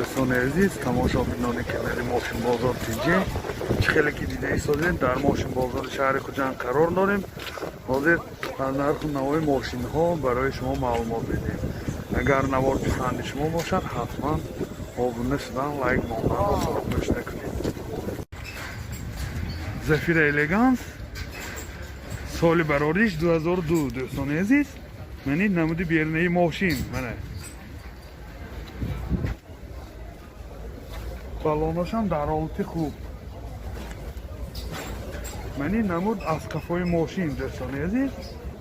دوستان عزیز، تماشابینانی کانال ماشین بازار تیجی، خیلی که دیده ایستادیم در ماشین بازار شهر کجان قرار داریم. حاضر از نرخ نوع ماشین ها برای شما معلومات میدیم. اگر نوار پسند شما باشد حتما آبونه شدن، لایک ماندن و فراموش نکنید. زفیر الگانس سال براریش 2002 دوستان عزیز. منی نمودی بیرنه ماشین منه بالوناش هم در حالت خوب. منی نمود از کفای ماشین دوستان عزیز.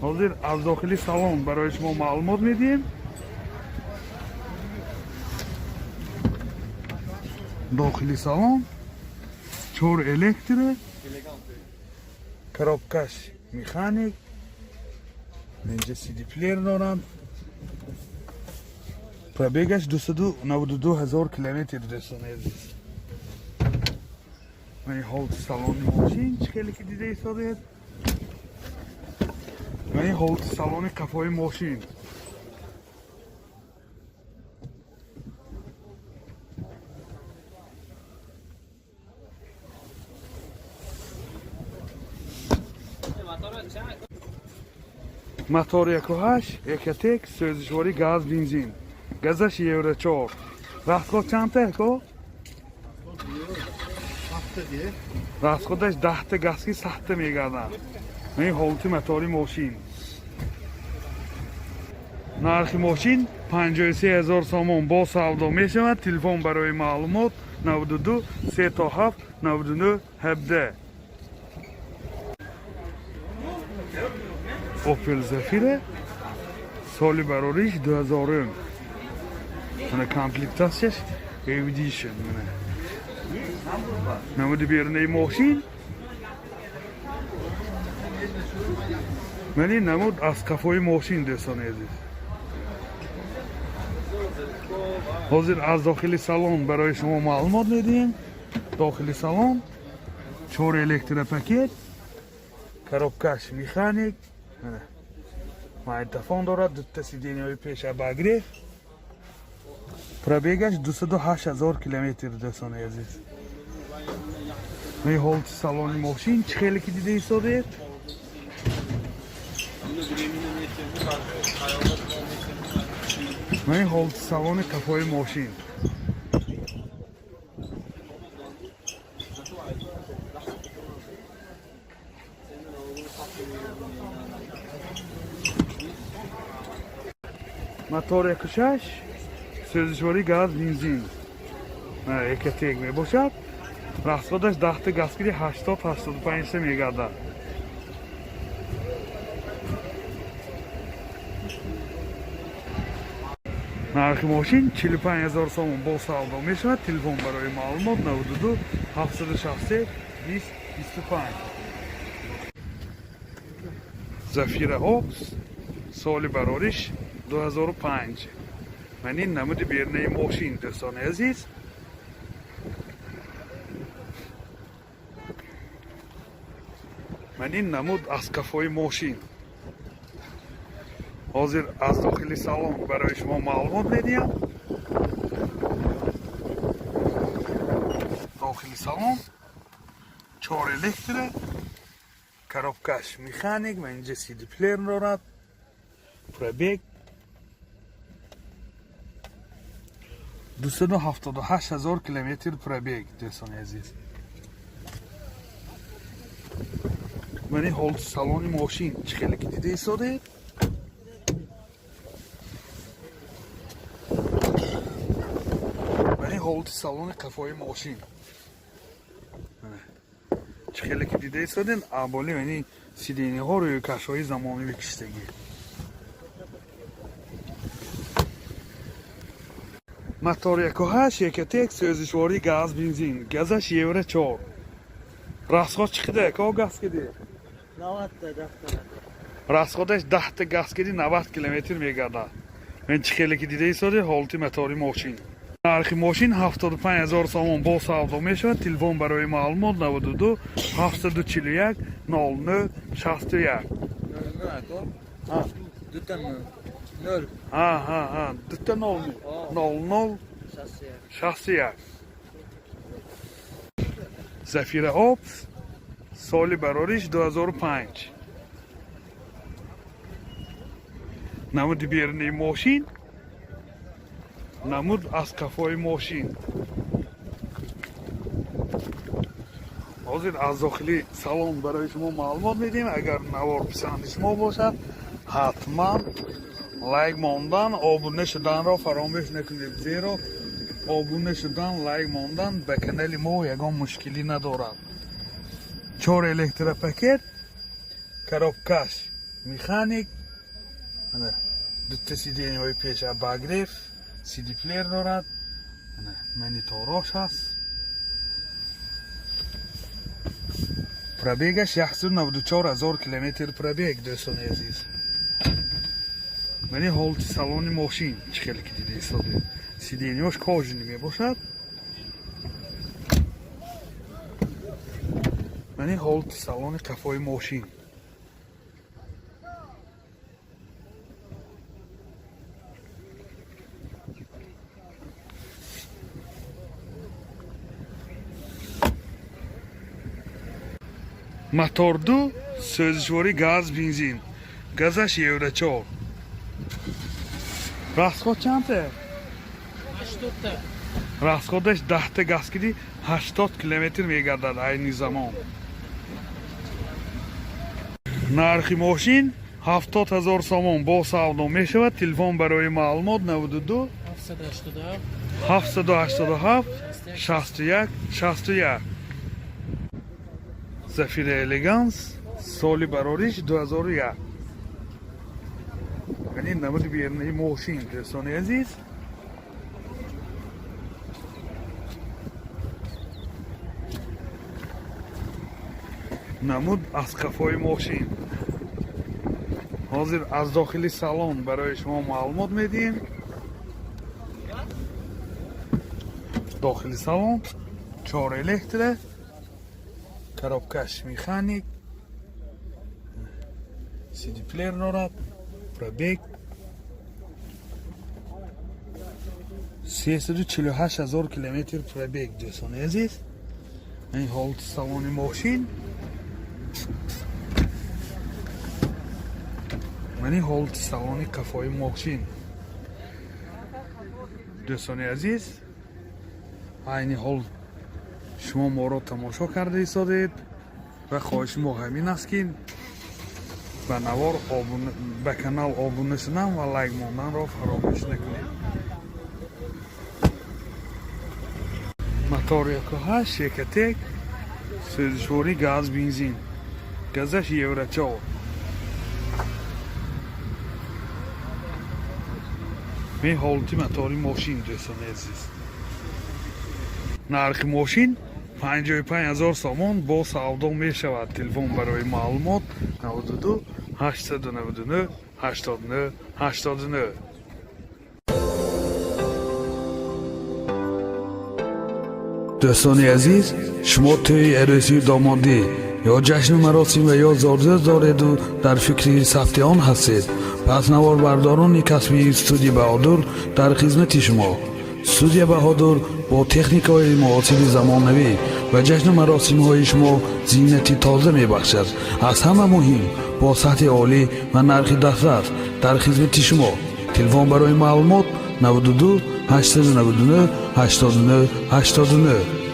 حاضر از داخلی سالن برای شما معلومات میدیم. داخلی سالن 4 الکتریک، коробкаш механик، اینجا CD پلیر دارن. پرابیگش 292,000 کیلومتر دوستان عزیز. من حالت سالن ماشین خیلی که دیده ایستادید. من حالت سالن کفای ماشین. мотор 1.8 екатек сӯзишвори газ бензин. газаш евро 4. расход чандта яко? расходаш 10 та газки 100 та мегардад. این حالتی мотори ماشین. нархи ماشین 53,000 сомон با савдо мешавад. телефон барои маълумот 92 37 99 17. Opel Zafira سال براریش 2000. من کامپلیکتاسیش ایدیشن منه. نمودی بیرنه ماشین. منی نمود از کفای ماشین دوستان عزیز. حاضر از داخلی سالن برای شما معلومات میدیم. داخلی سالن 4 الکتریک پاکت، коробкаш механик. مایتافون دارد، دو تا سیدینی های پیش بگیره. پرابیگش 208,000 کیلومتر دوستان عزیز. این حالت سالن ماشین خیلی که دیده ایستادید. این حالت سالن کفای ماشین. мотор 1.6 сӯзишвори газ бензин екатек мебошад. расходаш 10 та газгири 80-85 та мегардад. нархи мошин 45,000 сомон бо савдо мешавад. телефон барои маълумот 92 763 20 25. зафира окс соли барориш 2005. من این نمود بیرنه ماشین دوستان عزیز. من این نمود از کفای ماشین. حاضر از داخلی سالن برای شما معلومات میدیم. داخلی سالن 4 الکتریک، коробкаш механик. من اینجا CD پلیر دارد. پرابیگ 278,000 کیلومتر پرابیگ دوستان عزیز. من این حالت سالن ماشین خیلی که دیده ایستادید. من این حالت سالن کفای ماشین خیلی که دیده ایستادید. اولی من سیدینی ها روی کشهای زمانی بکشتگی. мотор 1.8 екатек сӯзишвори газ бензин. газаш евро 4. расход чӣ қадар ко газ киди? 90 та дафтар. расходаш 10 та газ киди 90 километр мегардад. мен чӣ хеле ки дида истоди ҳолати мотори мошин. нархи мошин 75,000 сомон бо савдо мешавад. телефон барои маълумот 92 741 00 61. Duta 0. Duta 00 61. 61 Zafira Ops соли барориш 2005 намуди берни мошин намуд аз кафои мошин ҳозир аз дохили салон барои шумо маълумот медиҳем. Агар навор писанди шумо бошад ҳатман лайк мондан обуна шуданро фаромӯш накунед, зеро обуна шудан лайк мондан ба канали мо ягон мушкилӣ надорад. 4 электропакет, коробкаш механик, дута сиденияи пеша багреф, сиди плеер дорад, мониторош ҳаст. пробегаш 194,000 километр пробег, дӯстони азиз. мани ҳолати салони мошин чӣ хеле ки дида ҳисобед. сиденияш кожини мебошад. мани ҳолати салони қафои мошин. мотор 2 сӯзишвори газ бензин. газаш евро 4. расход чанде? 80. расходаш 10 та газгирӣ 80 километр мегардад айни замон. нархи мошин 70,000 сомон бо савдо мешавад. телефон барои маълумот 92 787 61 61. Zafira Elegance соли барориш 2001. یعنی намуди берни мошин, дӯстони азиз. намуд аз қафои мошин. ҳозир аз дохили салон барои шумо маълумот медиҳем. дохили салон 4 электро, коробкаш механик, сиди плеер дорад, пробег 348,000 километр пробег, дӯстони азиз. ин ҳолати салони мошин. мани ҳолати салони қафои мошин. дӯстони азиз, айни ҳол шумо моро тамошо карда истодед ва хоҳиши мо ҳамин аст ки ба навор ба канал обуна шудан ва лайк монданро фаромӯш накунед. мотор 1.8 Шекатек сӯзишвори газ бензин. газаш евро 4. ин ҳолати мотори мошин, дӯстони азиз. нархи мошин 55,000 сомон бо савдо мешавад. телефон барои маълумот 92 899 89 89. дӯстони азиз, шумо тӯи арӯсии домодӣ ё ҷашну маросим ва ё зорзёз дореду дар фикри сафти он ҳастед, пас наворбардорони касби студияи баҳодур дар хизмати шумо. студия баҳодур бо техникаҳои муосири замонавӣ ва ҷашну маросимҳои шумо зиннати тоза мебахшад. аз ҳама муҳим бо сатҳи олӣ ва нархи дафтар дар хизмати шумо. телефон барои маълумот 92 899 89 89.